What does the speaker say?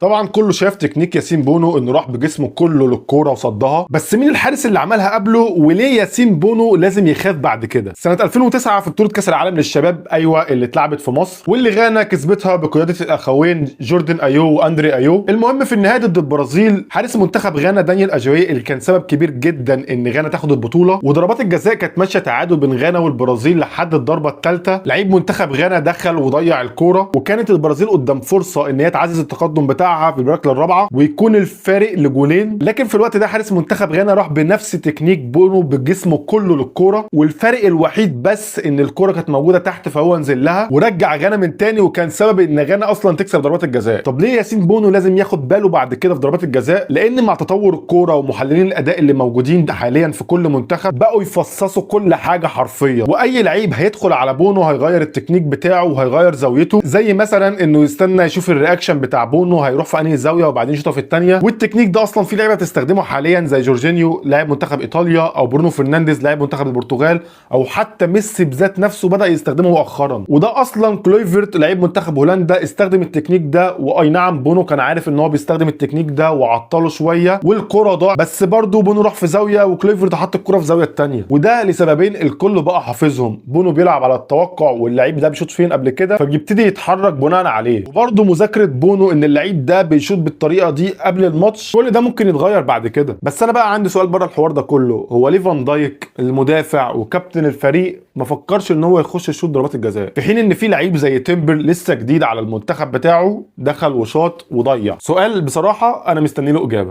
طبعا كله شاف تكنيك ياسين بونو انه راح بجسمه كله للكوره وصدها، بس مين الحارس اللي عملها قبله؟ وليه ياسين بونو لازم يخاف بعد كده؟ سنه 2009 في بطوله كاس العالم للشباب، ايوه اللي اتلعبت في مصر واللي غانا كسبتها بقياده الاخوين جوردن ايو واندري ايو. المهم في النهائي ضد البرازيل، حارس منتخب غانا دانيال اجاويه اللي كان سبب كبير جدا ان غانا تاخد البطوله، وضربات الجزاء كانت ماشيه تعادل بين غانا والبرازيل لحد الضربه الثالثه، لعيب منتخب غانا دخل وضيع الكوره، وكانت البرازيل قدام فرصه ان هي تعزز التقدم بتاعها في الركله الرابعه ويكون الفارق لجولين. لكن في الوقت ده حارس منتخب غانا راح بنفس تكنيك بونو بجسمه كله للكوره، والفرق الوحيد بس ان الكوره كانت موجوده تحت فهو نزل لها ورجع غانا من تاني، وكان سبب ان غانا اصلا تكسب ضربات الجزاء. طب ليه ياسين بونو لازم ياخد باله بعد كده في ضربات الجزاء؟ لان مع تطور الكوره ومحللين الاداء اللي موجودين حاليا في كل منتخب بقوا يفصصوا كل حاجه حرفيا، واي لعيب هيدخل على بونو هيغير التكنيك بتاعه وهيغير زاويته، زي مثلا انه يستنى يشوف الرياكشن بتاع بونو هيروح في انهي زاويه وبعدين يشوطها في الثانيه. والتكنيك ده اصلا في لعيبه تستخدمه حاليا زي جورجينيو لاعب منتخب ايطاليا، او برونو فرنانديز لاعب منتخب البرتغال، او حتى ميسي بذات نفسه بدا يستخدمه مؤخرا. وده اصلا كلويفرت لاعب منتخب هولندا استخدم التكنيك ده، واي نعم بونو كان عارف ان هو بيستخدم التكنيك ده وعطله شويه والكره ضاع، بس برضه بونو راح في زاويه وكلويفرت حط الكره في زاويه الثانيه، وده لسببين الكل بقى حافظهم: بونو بيلعب على التوقع واللعيب ده بيشوط فين قبل كده فبيبتدي يتحرك بناء عليه، وبرضه مذاكره بونو ان اللعيب ده بيشوط بالطريقه دي قبل الماتش. كل ده ممكن يتغير بعد كده. بس انا بقى عندي سؤال بره الحوار ده كله: هو ليه فان دايك المدافع وكابتن الفريق ما فكرش ان هو يخش يشوط ضربات الجزاء، في حين ان في لعيب زي تيمبر لسه جديد على المنتخب بتاعه دخل وشاط وضيع؟ سؤال بصراحه انا مستني له اجابه.